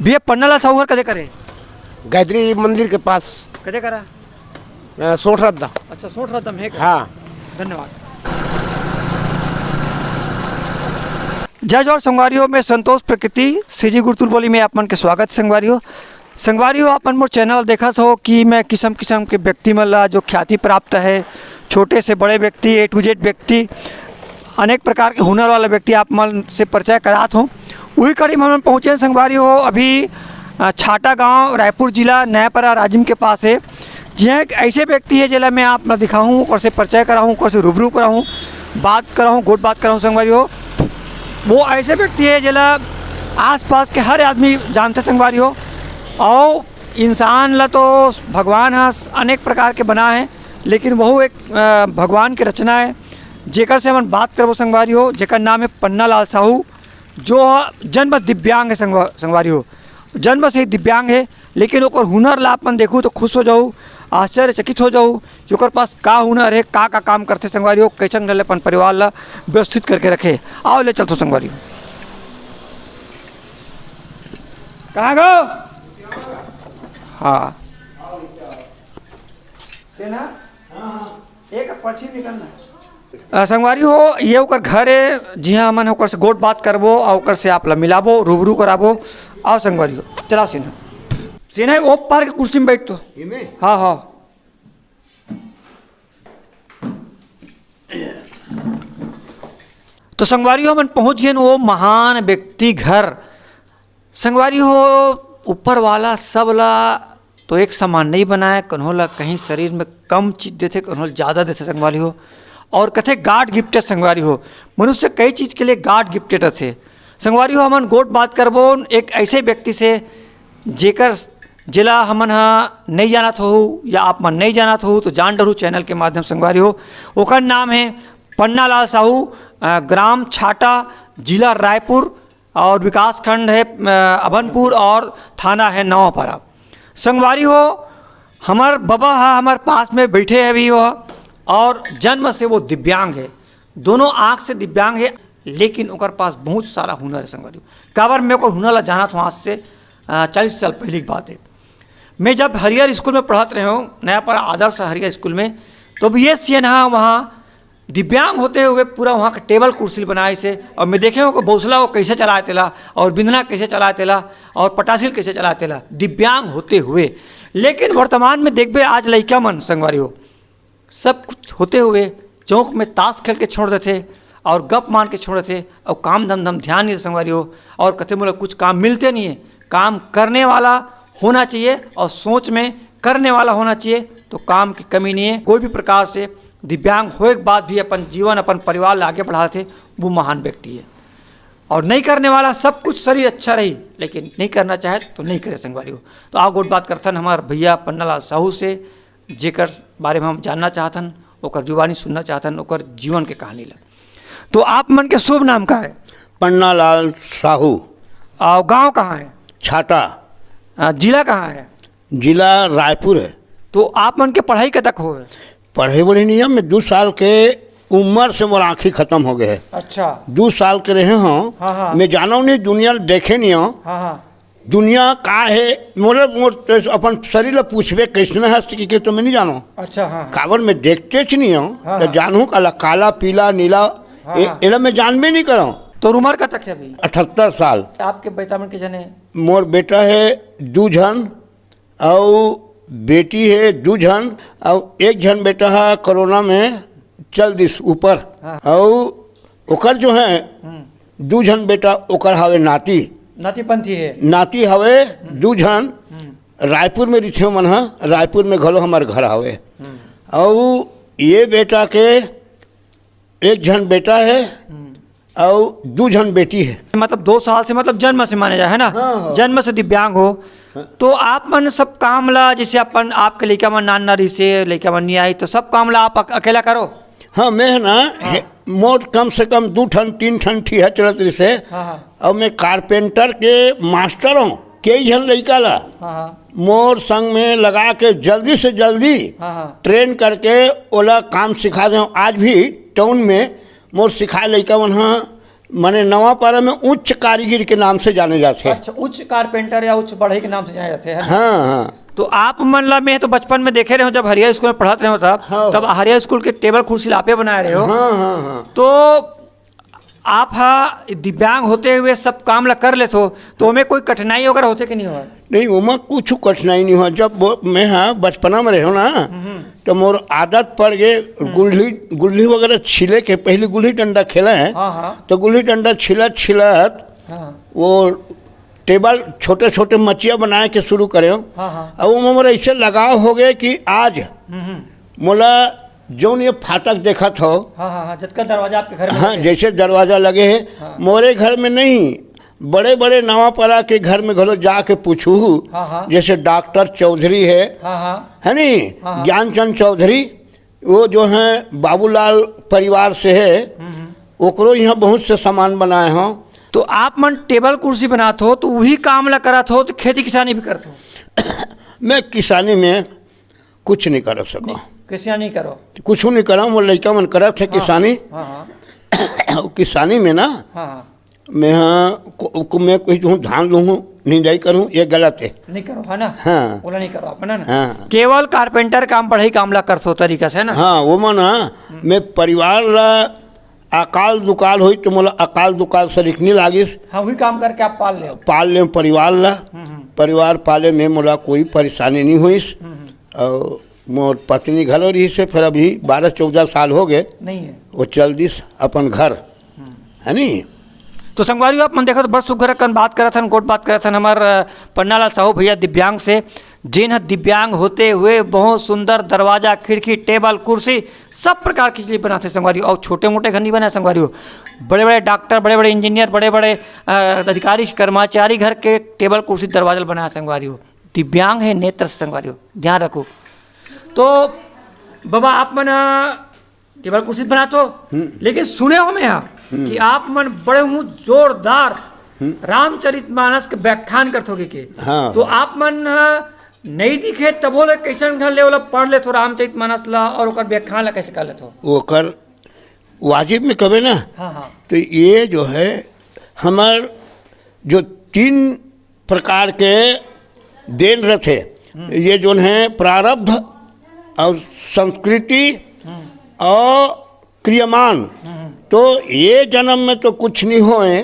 भैया पन्नालाल साहू कदे करे? गायत्री मंदिर के पास कदे करा? सोठ रद्दा। अच्छा, सोठ रदम है। हाँ, धन्यवाद। जय जोहार संगवारियों, में संतोष प्रकृति सीजी गुरतुल बोली में आप मन के स्वागत संगवारियों अपन मोर चैनल देखा हो कि मैं किस्म किस्म के व्यक्ति मन ला जो ख्याति प्राप्त है, छोटे से बड़े व्यक्ति, ए टू जेड व्यक्ति, अनेक प्रकार के हुनर वाला व्यक्ति आप मन से परिचय करात हूँ। वही कड़ी में हम पहुँचे संगवारियों अभी छाटा गांव, रायपुर जिला, नयापरा राजिम के पास है। जी एक ऐसे व्यक्ति है जिला मैं आप ला दिखाऊँ और से परिचय कराऊँ और से रूबरू कराऊँ, बात कराऊँ, गोट बात कराऊँ संगवारियों। वो ऐसे व्यक्ति है जिला आसपास के हर आदमी जानते संगवारियों। और इंसान ला तो भगवान है अनेक प्रकार के बना है, लेकिन वह एक भगवान की रचना है जेकर से हम बात करबो संगवारियों, जेकर नाम है पन्नालाल साहू, जो जन्म दिव्यांग है संगवारियों। जन्म से ही दिव्यांग है, लेकिन ओकर हुनर ला अपन देखूँ तो खुश हो जाऊँ, आश्चर्यचकित हो जाऊँ कि ओकर पास का हुनर है, का काम करते संगवारियों, कैसन रहे अपन परिवार ला व्यवस्थित करके रखे। आओ ले चलते संगवारियों। कहाँ गो? हाँ, एक पक्षी निकलना संगवारी हो, ये ओकर घर है। जी हाँ, मन ओकर से गोट बात करबो और ओकर से आप ला मिलाबो, रूबरू कराबो। आओ संगवारी हो, चला सीना सीना वो पार के कुर्सी में बैठ तो। हाँ हाँ, तो संगवारी हो मन पहुँच गए वो महान व्यक्ति घर। संगवारी हो ऊपर वाला सब ला तो एक समान नहीं बनाए, कन्हों ला कहीं शरीर में कम चीज़ देते, कन्हों ज़्यादा देते संगवारी हो। और कथे गाड गिफ्टेड संगवारी हो, मनुष्य कई चीज़ के लिए गाड गिफ्टेड थे संगवारी हो। हमन गोट बात करबो एक ऐसे व्यक्ति से जेकर जिला हमन हा नहीं जानत हो या आप मन नहीं जानत हो तो जान डरू चैनल के माध्यम संगवारी हो। ओकर नाम है पन्नालाल साहू, ग्राम छाटा, जिला रायपुर और विकास खंड है अभनपुर और थाना है नवापरा। संगवारी हो हमार बाबा है हमारे पास में बैठे है भी हो, और जन्म से वो दिव्यांग है, दोनों आँख से दिव्यांग है, लेकिन ओकर पास बहुत सारा हुनर है संगवारी। काबर मैं ओकर हुनर ला जाना था आज से 40 साल पहले की बात है। मैं जब हरियर स्कूल में पढ़त रहे हूँ, नयापरा आदर्श हरियर स्कूल में, तो भी ये सीन हाँ वहाँ दिव्यांग होते हुए पूरा वहाँ का टेबल कुर्सी बनाए से, और मैं देखे हूँ कि बौसला वो कैसे चलाए तेला, और बिंदना कैसे चलाए तेला, और पटासिल कैसे चलाए तेला, दिव्यांग होते हुए। लेकिन वर्तमान में देखबे आज लड़का मन संगवारी हो सब कुछ होते हुए चौक में ताश खेल के छोड़ देते और गप मान के छोड़ देते, और काम धम ध्यान नहीं संगवारी हो। और कथे मोला कुछ काम मिलते नहीं है, काम करने वाला होना चाहिए और सोच में करने वाला होना चाहिए, तो काम की कमी नहीं है। कोई भी प्रकार से दिव्यांग होए के बाद भी अपन जीवन अपन परिवार आगे बढ़ाते, वो महान व्यक्ति है। और नहीं करने वाला सब कुछ शरीर अच्छा रही, लेकिन नहीं करना चाहे तो नहीं करे संगवारी हो। तो आओ गोट बात करथन हमार भैया पन्नालाल साहू से, जेकर बारे में हम जानना चाहतन, ओकर जुबानी सुनना चाहतन, ओकर जीवन के कहानी ला। तो आप मन के शुभ नाम का है? पन्नालाल साहू। और गांव कहाँ है? छाटा। जिला कहाँ है? जिला रायपुर है। तो आप मन के पढ़ाई कब तक हो? पढ़े बड़े नहीं है, मैं 2 साल के उम्र से मोर आँखी खत्म हो गए है। अच्छा, 2 साल के रहे हूँ। हाँ। मैं जानो नहीं, दुनिया देखे नहीं हूँ। हाँ। दुनिया का है मोर अपन शरीर ला पूछबे कैसने है कि तो मैं नहीं जानो। अच्छा, हाँ। काबर मैं देखते नहीं हूँ, हाँ। तो जानूँ काला पीला नीला, एला मैं जानबे नहीं करूँ। तो उम्र का तक है अभी? 78 साल। आपके बेटा मन के जने? मोर बेटा है 2 जन और बेटी है 2 जन, और 1 जन बेटा है कोरोना में चल दिस ऊपर। हाँ। और ओकर जो है 2 जन बेटा ओकर हवे नातीपंथी है। नाती हवे 2 जन रायपुर में रिथे मन है, रायपुर में घलो हमार घर हवे। और ये बेटा के 1 जन बेटा है और 2 जन बेटी है। मतलब 2 साल से मतलब जन्म से माने जाए है ना? हाँ। जन्म से दिव्यांग हो। तो आप मन सब काम ला, जैसे अपन आपके लड़का मन नान नारी से लड़का मन नहीं आई, तो सब काम ला आप अकेला करो? हाँ, मैं ना मोट कम से कम 2 ठन 3 ठन ठीहा चलत रही से। हाँ। और मैं कारपेंटर के मास्टर हूँ, कई जन लड़का ला हाँ। मोर संग में लगा के जल्दी से जल्दी ट्रेन करके ओला काम सिखा दें। आज भी टाउन में मोर सिखाए लड़का मन माने नवापारा में उच्च कारीगर के नाम से जाने जाते हैं। अच्छा, उच्च कारपेंटर या उच्च बढ़ई के नाम से जाने जाते हैं। हाँ हाँ। तो आप मतलब मैं तो बचपन में देखे रहे हो, जब हरिया स्कूल में पढ़ाते रहे हो तब हरिया स्कूल के टेबल कुर्सी लापे बनाए रहे हो। हाँ हाँ हाँ। तो आप दिव्यांग होते हुए सब काम ला कर लेते हो, तो हमें कोई कठिनाई वगैरह होते कि नहीं हुआ? नहीं, उमा कुछ कठिनाई नहीं हुआ। जब मैं हाँ बचपना में रहो ना, तो मोर आदत पड़ गए गुल्ली वगैरह छिले के। पहले गुल्ली डंडा खेला है। हाँ हाँ। तो गुल्ली डंडा छिलत छिलत वो टेबल छोटे छोटे मचिया बनाए के शुरू करे। हाँ। अब वो मोर ऐसे लगाव हो गए कि आज मोला जौन ये फाटक देखा था। हाँ, जिसका दरवाजा आपके घर में हाँ, जैसे दरवाजा लगे हैं मोरे घर में नहीं, बड़े बड़े नवापरा के घर में घलो जाके पूछू। जैसे डॉक्टर चौधरी है नहीं, ज्ञानचंद चौधरी, वो जो हैं बाबूलाल परिवार से है, ओकरो यहाँ बहुत से सामान बनाए हों। तो आप मन टेबल कुर्सी बनाते हो तो वही काम ला करत हो, तो खेती किसानी भी करते हो? मैं किसानी में कुछ नहीं कर सका। किसानी करो? कुछ नहीं करा, वो लड़का मन करत है किसानी। किसानी में ना मैं मैं कुछ हूँ धान लूँ निंदाई करूँ, ये गलत है। नहीं करो, है ना? हाँ, बोला नहीं करो आप, है ना? हाँ। केवल कारपेंटर काम बढ़ई काम ला करते हो तरीका से, है ना? हाँ, वो माना मैं परिवार ला अकाल दुकाल हुई तो मोला अकाल दुकाल से लिखनी लागिस। हाँ, वही काम करके आप पाल ले परिवार ला। परिवार पाले में मोला कोई परेशानी नहीं हुई। और मोर पत्नी घर रही से फिर अभी 12-14 साल हो गए नहीं है, वो चल दिस अपन घर, है नहीं। तो संगवारी आप मन देखो तो बड़ सुघर कन बात करत हन, गोट बात करत हन हमार पन्नालाल साहू भैया दिव्यांग से, जिन ह दिव्यांग होते हुए बहुत सुंदर दरवाजा खिड़की टेबल कुर्सी सब प्रकार की चीज़ बनाते संगवारी। और छोटे मोटे घर नहीं बनाए संगवारी, बड़े बड़े डॉक्टर, बड़े बड़े इंजीनियर, बड़े बड़े अधिकारी कर्मचारी घर के टेबल कुर्सी दरवाजा बनाया संगवारी। दिव्यांग है नेत्र संगवारी, ध्यान रखो। तो बाबा आप मन टेबल कुर्सी बनाते हो, लेकिन सुने हो मैं यहाँ कि आप मन बड़े हूँ जोरदार रामचरितमानस के व्याख्यान करते हो के। हाँ। तो आप मन नहीं दिखे तबो ले कैसन घर ले वाला पढ़ ले तो रामचरितमानस ला और ओकर व्याख्यान ला कैसे कर लेते हो? ओकर वाजिब में कबे ना। हाँ। तो ये जो है हमार जो 3 प्रकार के देन रथे, ये जो है प्रारब्ध और संस्कृति और क्रियमान। तो ये जन्म में तो कुछ नहीं होए,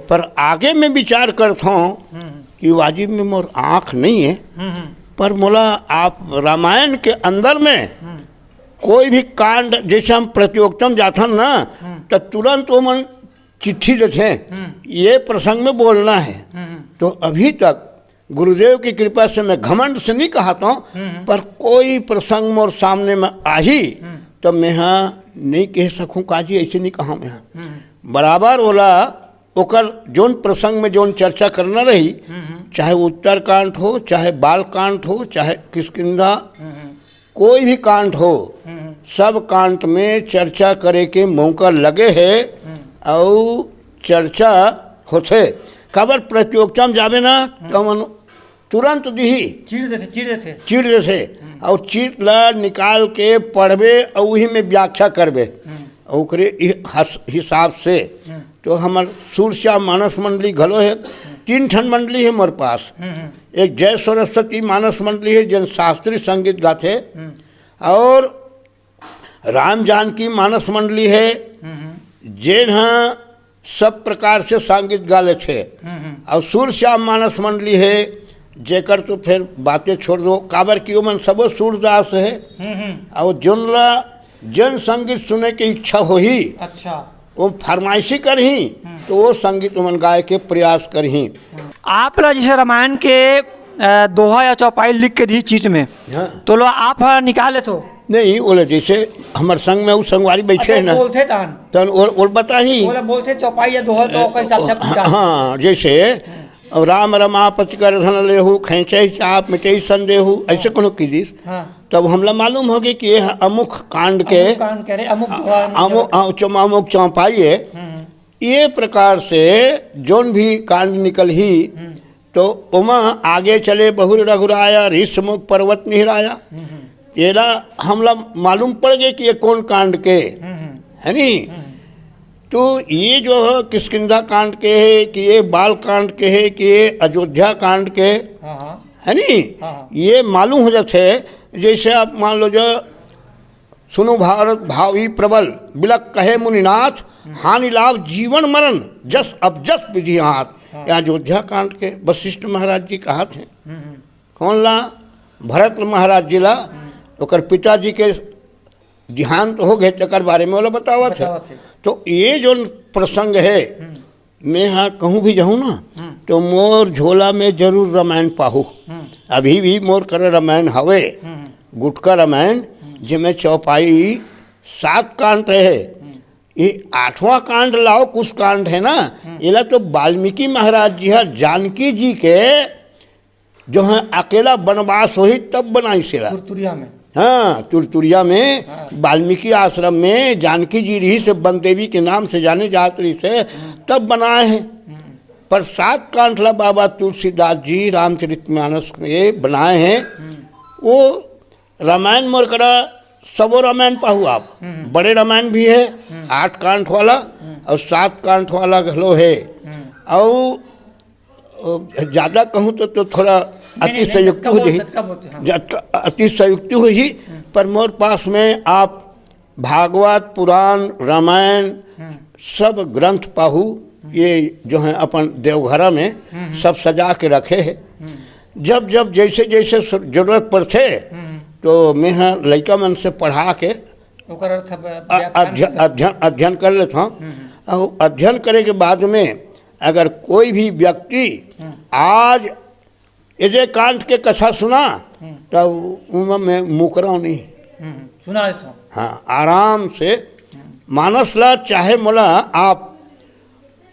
पर आगे में विचार करता हूँ कि वाजिब में मोर आँख नहीं है, पर मोला आप रामायण के अंदर में कोई भी कांड, जैसे हम प्रतियोगिता में जाता ना तो तुरंत वो मन चिट्ठी देते, ये प्रसंग में बोलना है। तो अभी तक गुरुदेव की कृपा से मैं घमंड से नहीं कहता हूँ, पर कोई प्रसंग मोर सामने में आई तो मैं हाँ नहीं कह सकूँ काजी ऐसे नहीं कहा मैं हाँ। बराबर बोला ओकर जोन प्रसंग में जोन चर्चा करना रही, चाहे उत्तरकांड हो, चाहे बालकांड हो, चाहे किष्किंधा, कोई भी कांड हो, सब कांड में चर्चा करे के मौका लगे है और चर्चा होते। खबर प्रतियोगिता में जावे ना तो मन तुरंत दिही चीड़ देते और चीट ला निकाल के पढ़बे और वही में व्याख्या करबे ओकरे हिसाब से। तो हमार सूरश्याम मानस मंडली घलो है, 3 ठन मंडली है हमारे पास। एक जय सरस्वती मानस मंडली है जिन शास्त्रीय संगीत गाते, और राम जानकी मानस मंडली है जिन सब प्रकार से संगीत गाले थे, और सूरश्याम मानस मंडली है जेकर तो फिर बातें छोड़ दो, काबर की मन सबो सूरदास है। और जन संगीत सुने की इच्छा हो ही, अच्छा, वो फरमाइशी करही तो वो संगीत मन गाय के प्रयास करही। आप ला जैसे रामायण के दोहा या चौपाई लिख के दी चीज में, हाँ। तो लो आप निकाले तो नहीं बोले जैसे हमारे संग में वो संगवारी बैठे है ना, बोलते तन और बताही बोलते चौपाई या दोहा तो कैसा? हाँ, जैसे राम रमापति कर धन लेहू खेचे चाप मिटे संदेहू, ऐसे कोनो कीजिस। तब हमला मालूम हो गया कि ये अमुख कांड के अमुक चौपाई है। ये प्रकार से जोन भी कांड निकल ही तो उमा आगे चले बहुर रघुराया ऋषमुख पर्वत निहराया। येला हमला मालूम पड़ गया कि ये कौन कांड के है नी। तो ये जो है किष्किंधा कांड के है कि ये बाल कांड के है कि ये अयोध्या कांड के है नहीं, ये मालूम हो जाते है। जैसे आप मान लो जो सुनो भारत भावी प्रबल बिलक कहे मुनिनाथ, हानि लाभ जीवन मरण जस अब जस विधि हाथ। ये अयोध्या कांड के वशिष्ठ महाराज जी कहा थे। कौन ला? भरत महाराज जी ला। ओकर पिताजी के देहांत हो गए, तकर बारे में वाला बतावा थे। तो ये जो प्रसंग है, मैं हाँ कहूँ भी जाऊँ ना तो मोर झोला में जरूर रामायण पाहू। अभी भी मोर कर रामायण हवे, गुटका रामायण जिसमें चौपाई 7 कांड रहे। ये 8वां कांड लाओ कुछ कांड है ना, ये तो वाल्मीकि महाराज जी है जानकी जी के जो है अकेला वनवास हो ही तब बनाई सिला तुरतुरिया में। हाँ, तुरतुरिया में वाल्मीकि आश्रम में जानकी जी रही से वन देवी के नाम से जाने जाते रही से तब बनाए हैं। पर 7 कांड ला बाबा तुलसीदास जी रामचरितमानस में बनाए हैं। वो रामायण मोर करा सबो रामायण पाहू आप। बड़े रामायण भी है 8 कांड वाला और 7 कांड वाला घलो है। और ज़्यादा कहूँ तो थोड़ा अतिशयोक्ति हो जाए, अतिशयोक्ति हो ही। पर मोर पास में आप भागवत पुराण रामायण सब ग्रंथ पाहू। ये जो है अपन देवघरा में सब सजा के रखे हैं। जब जब जैसे जैसे जरूरत पड़ते तो मैं लड़का मन से पढ़ा के अध्ययन कर लेता हूँ। और अध्ययन करे के बाद में अगर कोई भी व्यक्ति आज ये कांड के कथा सुना तब मैं मुकरा नहीं सुना देता हूँ। हाँ, आराम से मानस ला चाहे मोला आप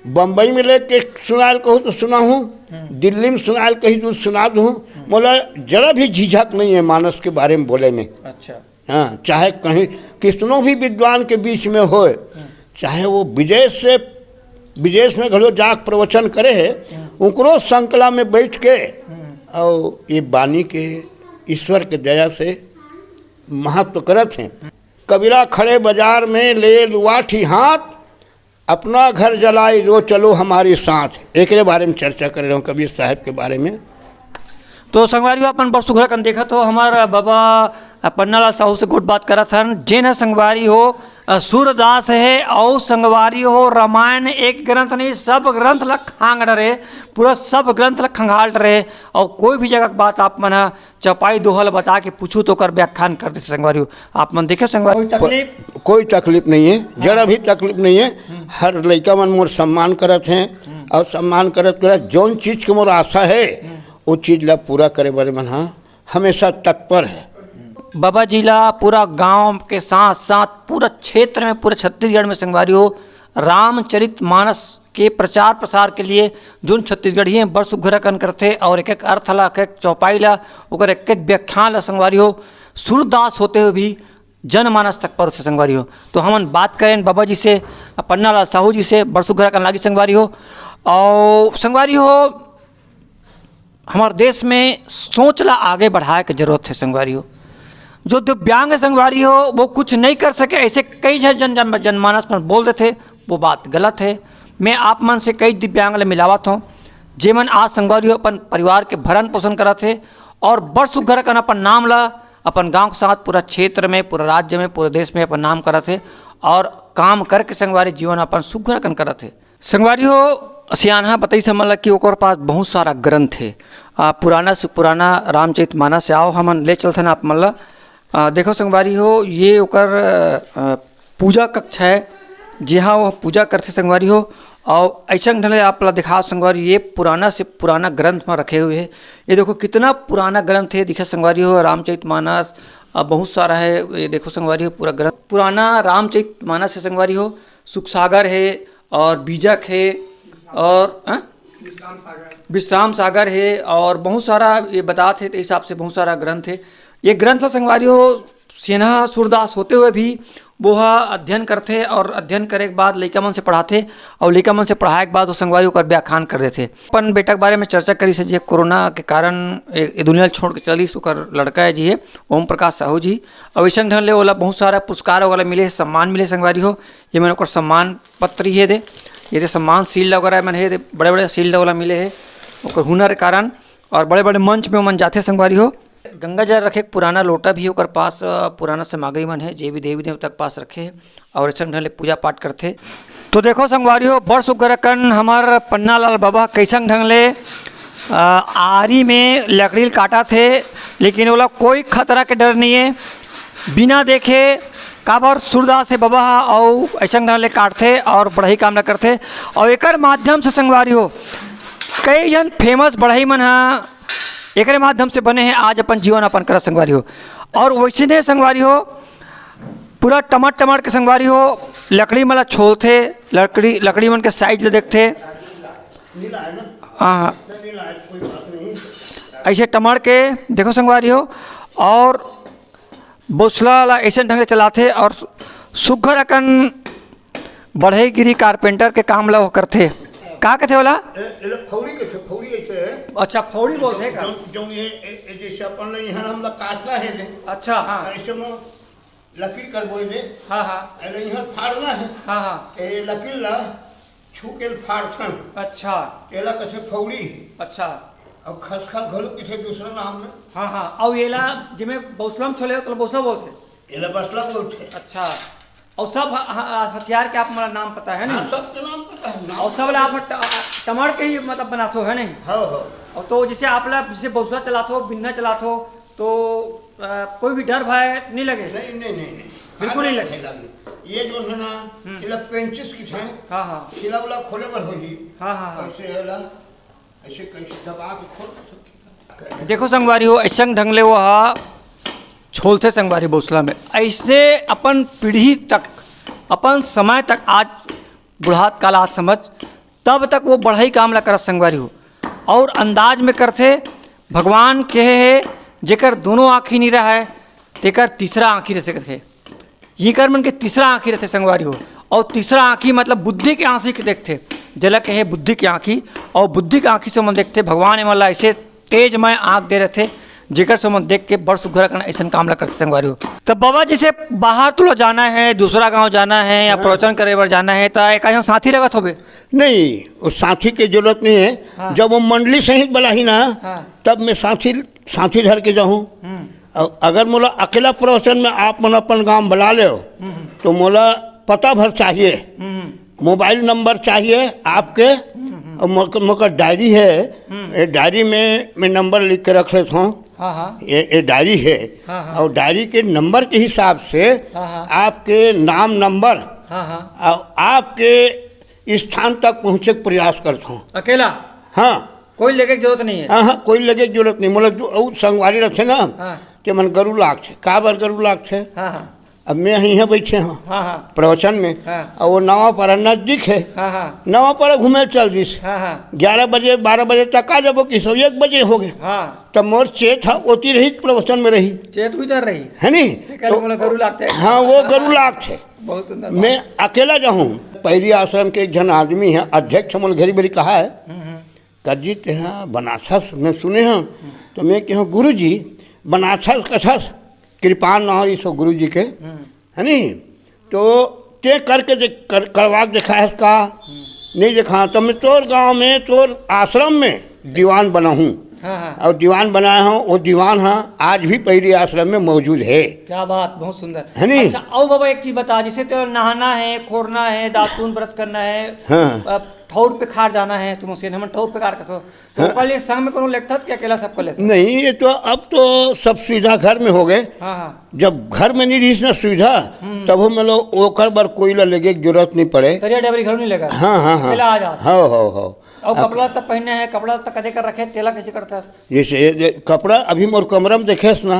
बम्बई में लेके सुनाल कहूँ तो सुना हूँ, दिल्ली में सुनाल कहीं तो सुना दूँ। मोला जरा भी झिझक नहीं है मानस के बारे में बोले में। अच्छा। हाँ, चाहे कहीं किसनों भी विद्वान के बीच में हो, चाहे वो विदेश में घलो जाक प्रवचन करे है, उनको श्रृंखला में बैठ के और ये वाणी के ईश्वर के दया से महत्व करत हैं। कबीरा खड़े बाजार में ले लुआठी हाथ, अपना घर जलाए जो चलो हमारे साथ। एक बारे में चर्चा कर रहा हूँ कबीर साहब के बारे में। तो संगवारी अपन बरसु घर कन देखा तो हमारा बाबा पन्नालाल साहू से गुट बात करा था। जिन है संगवारी हो सूरदास है और संगवारी हो रामायण एक ग्रंथ नहीं सब ग्रंथ लग खांग रहे, पूरा सब ग्रंथ लग खंगाल रहे। और कोई भी जगह बात आप मन चौपाई दोहल बता के पूछू तो कर व्याख्यान कर देते संगवारी हो। आप मन देखे संगवारी कोई तकलीफ नहीं है, जरा भी तकलीफ नहीं है। हर लड़का मन मोर सम्मान करत हैं और सम्मान करत करत जौन चीज़ के मोर आशा है वो चीज़ ला पूरा करे बारे मन हाँ हमेशा तत्पर है। बाबा जिला पूरा गांव के साथ साथ पूरा क्षेत्र में पूरे छत्तीसगढ़ में संगवारी हो रामचरितमानस के प्रचार प्रसार के लिए जोन छत्तीसगढ़ी हैं बरसु घरकन करते और एक एक अर्थ ला एक चौपाई ला ओकर एक एक व्याख्यान ला संगवारी हो सूरदास होते हुए भी जनमानस तक पर से संगवारी हो। तो हम बात करें बाबा जी से पन्नालाल साहू जी से बरसु घरकन लागी संगवारी हो। और संगवारी हो हमारे देश में सोच ला आगे बढ़ाए की जरूरत है संगवारी हो। जो दिव्यांग संगवारी हो वो कुछ नहीं कर सके ऐसे कई जनमानस में बोल रहे थे, वो बात गलत है। मैं आप मन से कई दिव्यांग ले मिलावत हूँ जेमन आज संगवारी हो अपन परिवार के भरण पोषण करा थे और बड़ सुघर कन अपन नाम ला अपन गांव के साथ पूरा क्षेत्र में पूरा राज्य में पूरे देश में अपन नाम करा थे और काम करके संगवारी जीवन अपन सुघर कन करा थे। संगवारी हो सियाना बताई समझ कि ओकर पास बहुत सारा ग्रंथ है, पुराना से पुराना रामचरितमानस से आओ हम ले चलते आप मन ला। देखो संगवारी हो ये ओकर पूजा कक्ष है जहाँ वो पूजा करते संगवारी हो। और ऐसा ढंग आप ला दिखा संगवारी ये पुराना से पुराना ग्रंथ में रखे हुए हैं। ये देखो कितना पुराना ग्रंथ है, दिखा संगवारी हो रामचरितमानस बहुत सारा है। ये देखो संगवारी हो पूरा ग्रंथ पुराना रामचरितमानस है संगवारी हो। सुखसागर है और बीजक है और विश्राम सागर है और बहुत सारा ये बताते थे हिसाब से बहुत सारा ग्रंथ है। ये ग्रंथ संगवारी हो सेना सूरदास होते हुए भी वो अध्ययन करते और अध्ययन करे के बाद लइका मन से पढ़ाते और लइका मन से पढ़ाए के बाद वो संगवारी ओकर व्याख्यान कर देते। अपन बेटा के बारे में चर्चा करी से जी कोरोना के कारण ये दुनिया छोड़ के चलिस ओकर लड़का है जी है ओम प्रकाश साहू जी। और वैसे ढंग ले ओला बहुत सारा पुरस्कार वगैरह मिले, सम्मान मिले संगवारी हो। ये मैंने ओकर सम्मान पत्र ही है दे, ये सम्मान शील्ड वगैरह मैंने है बड़े बड़े शील्ड वाला मिले है ओकर हुनर के कारण। और बड़े बड़े मंच में मन जाते संगवारी हो। गंगा जल रखे पुराना लोटा भी ओकर पास, पुराना सामग्री मन है जे भी देवी देवता के पास रखे है और ऐसा ढंग ले पूजा पाठ करते। तो देखो संगवारी हो बड़ सुग्घर कन हमार पन्ना लाल बाबा कैसन ढंग ले आरी में लकड़ी काटा थे, लेकिन ओला कोई खतरा के डर नहीं है, बिना देखे काबर सूरदास से बाबा और ऐसा ढंग ले काटते और बढ़ई काम न करते। और एकर माध्यम से संगवारी हो कई जन फेमस बढ़ई मन एक माध्यम से बने हैं, आज अपन जीवन अपन कर संगवारी हो। और वैसे ने संगवारी हो पूरा टमाट टमाट के संगवारी हो लकड़ी मला छोलते, लकड़ी मन के साइज ले देखते। हाँ ऐसे टमाट के देखो संगवारी हो और बोसला वाला ऐसे ढंग से चलाते और सुघर अकन बढ़ई गिरी कारपेंटर के काम ला वो करते। का कहते वाला फौड़ी के फौड़ी ऐसे है। अच्छा फौड़ी बोलते हैं का जो ये जैसे अपन यहाँ हम लोग काटना है ले। अच्छा हाँ ऐसे में लकीर कर बोले। हाँ हाँ अरे यहाँ फाड़ना है। हाँ हाँ ये लकीर ला छू के फाड़छन। अच्छा एला कैसे फौड़ी। अच्छा अब खसखस घलो किसी दूसरा नाम में। हाँ हाँ और येला जिमें बौसलम छोले तो बौसला बोलते। एला बसला बोलते। अच्छा और सब हथियार के आप हमारा नाम पता है नहीं? सब के नाम पता है। और सब आप टमाटर के ही मतलब बनाते हो है नहीं? हाँ हाँ। और तो जैसे आप जैसे बौसला चलाते हो बिन्ना चलाते हो तो कोई भी डर भय नहीं लगे? नहीं नहीं नहीं बिल्कुल नहीं लगे। ये जो है ना इला पेंचिस की थे। हाँ हाँ इला वाला खोले पर होगी। हाँ हाँ हाँ ऐसे एला ऐसे कैसे दबा के खोल सकते। देखो संगवारी हो ऐसा ढंग ले वो छोलते संगवारी बौसला में ऐसे अपन पीढ़ी तक अपन समय तक आज बुढ़ात काल आज समझ तब तक वो बढ़ई काम ला करत संगवारी हो। और अंदाज में करते भगवान के है जेकर दोनों आँखी नहीं रहा है तेकर तीसरा आँखी रह सकते। ये कर मन के तीसरा आँखी रहते संगवारी हो। और तीसरा आँखी मतलब बुद्धि के आँखी के देखते जला के है बुद्धि की आँखी। और बुद्धि की आँखी से मन देखते भगवान मतलब ऐसे तेजमय आँख दे रहे थे जेकर से मन देख के बड़ सुघर करना ऐसा काम ला करते संगवारी हो। तो बाबा जैसे बाहर तुला जाना है दूसरा गांव जाना है या प्रवचन करे बर जाना है तो एक साथी लगत होबे? नहीं उस साथी की जरूरत नहीं है। हाँ। जब वो मंडली सहित बला ही ना। हाँ। तब मैं साथी धर के जाऊँ। अगर मोला अकेला प्रवचन में आप मन अपन गाँव बुला ले तो मोला पता भर चाहिए, मोबाइल नंबर चाहिए आपके और मोका डायरी है। ये डायरी में मैं नंबर लिख के रख लेता हूँ। हाँ हाँ ये डायरी है। हाँ हाँ और डायरी के नंबर के हिसाब से हाँ हाँ आपके नाम नंबर हाँ हाँ और आपके स्थान तक पहुँचे के प्रयास करता हूँ। अकेला? हाँ कोई लेके की जरूरत नहीं है? हाँ हाँ कोई लगे जरूरत नहीं। मतलब जो संगवारी रखे ना हाँ कि मन गरु लाग छे का बार गरु लाग छे। हाँ हाँ अब मैं यहाँ बैठे हाँ हाँ हाँ प्रवचन में। हाँ। और वो नवा पारा नजदीक है। हाँ हाँ नवा पारा घूमे चल दिस। हाँ हाँ 11 बजे 12 बजे तक आ जब कि 1 बजे हो गए। हाँ तब मोर चेत था ओती रही प्रवचन में रही चेत उधर रही है नहीं गरु लागते हैं। हाँ वो गरु लाग छे। बहुत सुंदर। मैं अकेला जाऊँ। पहली आश्रम के एक जन आदमी है अध्यक्ष हमल घरी बरी कहा है कजी यहाँ बनासस में सुने हैं तो मैं कहूँ गुरु जी बनासस कछस कृपान नहरी सो गुरु जी के है नहीं तो ते करके करवा दिखा है इसका नहीं दिखा तो मैं तोर गांव में तोर आश्रम में दीवान बना हूँ। हाँ हाँ और दीवान बनाया हूँ वो दीवान हाँ आज भी पहली आश्रम में मौजूद है। क्या बात बहुत सुंदर है नहीं? अच्छा आओ बाबा एक चीज बता जैसे तेरा नहाना है खोरना है दातून ब्रश करना है हाँ। ठौर पे खार जाना है तुम से हम ठौर पे कार करते हो तो हाँ। पहले संग में कोनो लेखता कि अकेला सबको लेता? नहीं ये तो अब तो सब सुविधा घर में हो गए। हाँ हाँ जब घर में नहीं रही ना सुविधा तब हम लोग ओकर बार कोई ला लगे की जरूरत नहीं पड़े। तरिया डबरी घर नहीं लगा? हाँ हाँ हाँ अकेला आ जा। हाँ हाँ हाँ और कपड़ा तब पहने है कपड़ा तक कदे कर रखे तेला कैसे करता है? जैसे कपड़ा अभी मोर कमरा में देखेस ना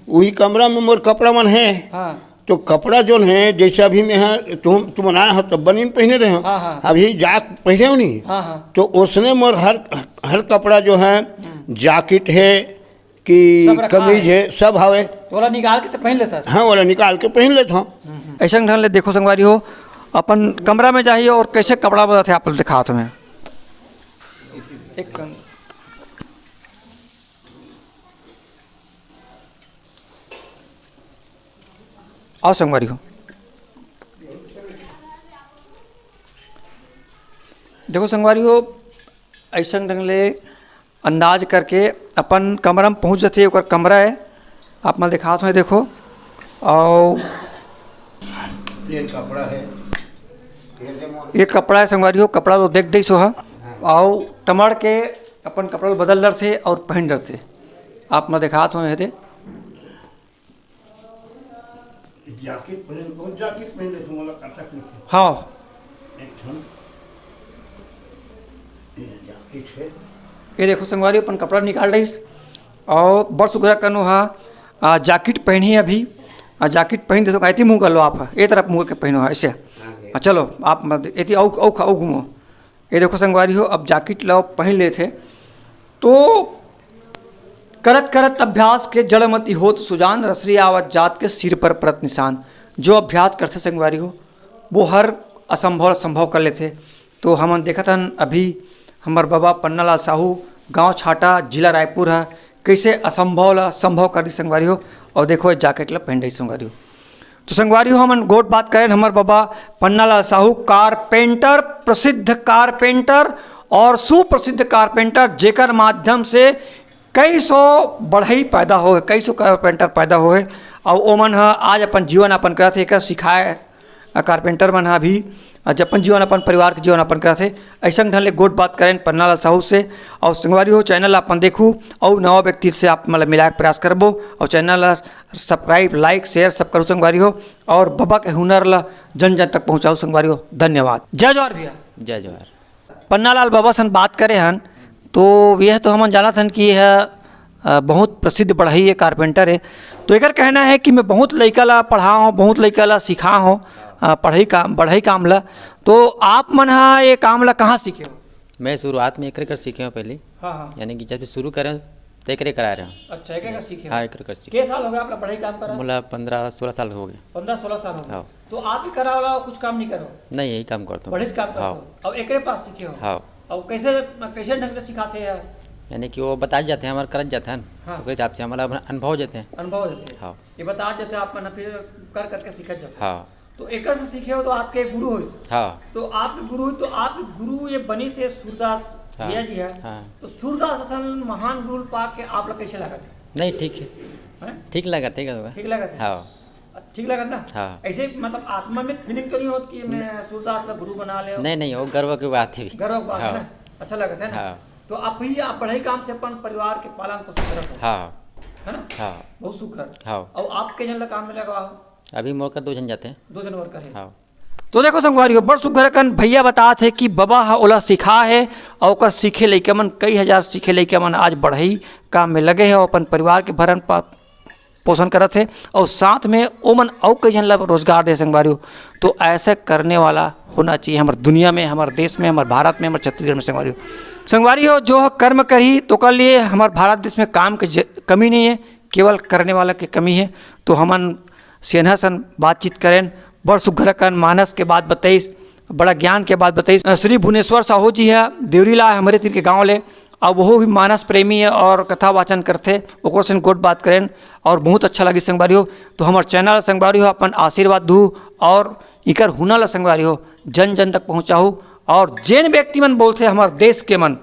वही कमरा में मोर कपड़ा मन है। हाँ तो कपड़ा जो है जैसे अभी मैं तुम आया हो तब बनीन पहने रहे हो। हाँ हाँ अभी जाक पहने हो नहीं। हाँ हाँ तो उसने मोर हर कपड़ा जो है जैकेट है कि सब रखा कमीज है सब हवे तो वाला निकाल के तो पहन लेता? हाँ वाला निकाल के पहन लेता हूँ। ऐसा ढंग ले देखो संगवारी हो अपन कमरा में जाइए और कैसे कपड़ा बदलते आप लोग दिखा तुम्हें एक आओ संगवारी हो देखो संगवारी हो ऐसा ढंग ले अंदाज करके अपन कमरा में पहुँच जाते और कमरा है आप मैं दिखा तुम्हें देखो और ये कपड़ा है ये कपड़ा है संगवारी हो कपड़ा तो देख सो है और टमड़ के अपन कपड़ा बदल रहे थे और पहन रहे थे आप मैं दिखा तुम्हें थे जैकेट पहन कौन जैकेट पहन ले तुम वाला कटक नहीं हाँ एक ठन ये जैकेट है ये देखो संगवारी अपन कपड़ा निकाल रही और बड़ सुगरा कनो हाँ जैकेट पहनी है अभी जैकेट पहन दे कहती मुँह कर लो आप ये तरफ मुँह के पहनो है ऐसे चलो आप ये औ घूमो ये देखो संगवारी हो अब जैकेट लो पहन ले थे तो करत करत अभ्यास के जड़मति होत सुजान रसरी आवत जात के सिर पर परत निशान जो अभ्यास करते संगवारी हो वो हर असंभव संभव कर लेते तो हम देखा था अभी हमार बाबा पन्नालाल साहू गांव छाटा जिला रायपुर है कैसे असंभव ला संभव कर दी संगवारी हो और देखो जैकेट ला पहन रही संगवारी हो तो संगवारी हो हम गोट बात करें हमार बाबा पन्नालाल साहू कारपेंटर प्रसिद्ध कारपेंटर और सुप्रसिद्ध कारपेंटर जेकर माध्यम से कई सौ बढ़ई पैदा हो कई सौ कारपेंटर पैदा हो और ओमन आज अपन जीवन अपन करते एक सिखाए कारपेंटर मन अभी अपन जीवन अपन परिवार के जीवन अपन करते ऐसा ढंग ले गोट बात करें पन्नालाल साहू से और संगवारी हो चैनल अपन देखू और नवा व्यक्ति से आप मतलब मिला के प्रयास करबो और चैनल सब्सक्राइब लाइक शेयर सब करो संगवारी हो और बाबा के हुनर ला जन जन तक पहुँचाओ संगवारी हो धन्यवाद जय जोहार भैया जय जोहार पन्नालाल बाबा सन बात करे हन तो यह तो हम जाना था कि यह बहुत प्रसिद्ध बढ़ई है कारपेंटर है तो एक कहना है कि मैं बहुत लड़का ला पढ़ा हूँ बहुत लड़का ला सिखा हूँ बढ़ई काम ला तो आप मन ये काम ला कहाँ सीखे हो मैं शुरुआत में एक सीखे हूँ पहले हाँ यानी कि जब शुरू करें तो एक करा रहे हैं अच्छा एक सीखे हाँ एक सीखे कितने साल हो गए आप बढ़ई काम करा बोला 15-16 साल हो गए 15-16 साल हो गए हाँ तो आप ही करा वाला कुछ काम नहीं करो नहीं यही काम करता हूँ बढ़ई काम करते हो अब एकरे पास सीखे हो हाँ और कैसे कैसे ढंग से सिखाते हैं यानी कि वो बता जाते हैं हमारे करत जाते हैं हाँ। उसके हिसाब से हमारा अनुभव हो जाते हैं अनुभव हो जाते हैं हाँ ये बता देते आप ना फिर कर करके सीख जाते हैं हाँ तो एक से सीखे हो तो आपके गुरु हो हाँ तो आपके गुरु ये बनी से सूरदास हाँ। भैया जी है हाँ। तो सूरदास असल महान गुरु पा के आप लोग कैसे लगा थे नहीं ठीक है ठीक लगा ठीक है ठीक लगा थे हाँ ठीक लगा ना हाँ ऐसे मतलब आत्मा में फीलिंग तो नहीं होती कि मैं सूरदास का गुरु बना ले नहीं वो गर्व की बात है गर्व की बात है हाँ। ना अच्छा लगा था ना हाँ तो आप भी आप बढ़ई काम से अपन परिवार के पालन पोषण करते हो हाँ है ना हाँ बहुत सुख है हाँ और आपके जन काम में लगा अभी मौका 2 जन जाते हैं 2 जन वर्कर है हाँ तो देखो संगवारी बड़ सुघर कन भैया बता थे कि बाबा हा ओला सिखा है और ओकर सीखे लइके मन कई हजार सीखे लइके मन आज बढ़ई काम में लगे है और अपन परिवार के भरण पोषण करत है और साथ में ओमन और कई जन ला रोजगार दे संगवारी तो ऐसे करने वाला होना चाहिए हमारे दुनिया में हमारे देश में हमारे भारत में हमारे छत्तीसगढ़ में संगवारी हो जो कर्म करी तो कर लिए हमारे भारत देश में काम की कमी नहीं है केवल करने वाला की कमी है तो हमन सेना सन बातचीत करें बड़ सुघर कन मानस के बात बताइस बड़ा ज्ञान के बात बताइस श्री भुवनेश्वर साहू जी है देवरीला हमारे तीर के गाँव ले और वो भी मानस प्रेमी है और कथा वाचन करते ओकर से गोट बात करें और बहुत अच्छा लगी संगवारी हो तो हमारे चैनल संगवारी हो अपन आशीर्वाद दू और इकर हुनर संगवारी हो जन जन तक पहुँचाऊँ और जैन व्यक्ति मन बोलते हमारे देश के मन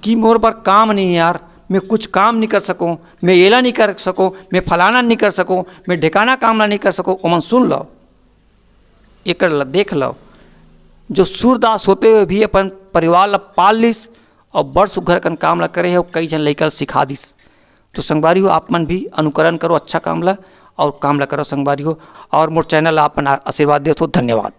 कि मोर पर काम नहीं यार मैं कुछ काम नहीं कर सकूँ मैं येला नहीं कर सकूँ मैं फलाना नहीं कर सकूँ मैं ढिकाना काम नहीं कर सकूँ ओमन सुन लो एक देख लो जो सूरदास होते हुए भी अपन परिवार ला पाल लिस और बड़ सुघर कन काम ला करे है और कई जन लइका सिखा दिस तो संगवारी हो आप मन भी अनुकरण करो अच्छा काम ला और काम ला करो संगवारी हो और मोर चैनल ला अपन आशीर्वाद दे तो धन्यवाद।